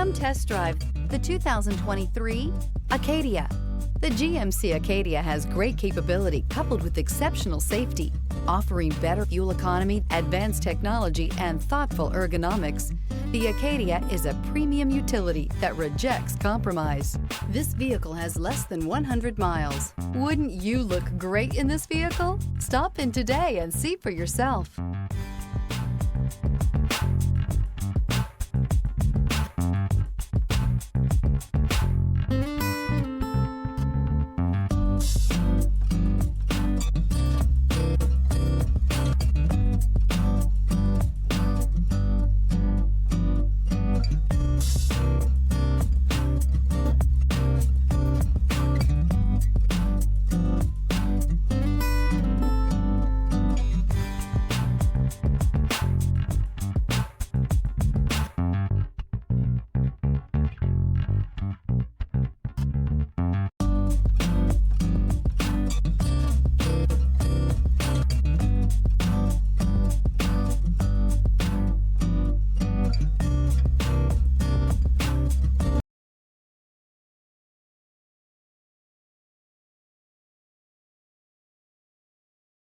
Come test drive the 2023 Acadia. The GMC Acadia has great capability coupled with exceptional safety, offering better fuel economy, advanced technology, and thoughtful ergonomics. The Acadia is a premium utility that rejects compromise. This vehicle has less than 100 miles. Wouldn't you look great in this vehicle? Stop in today and see for yourself.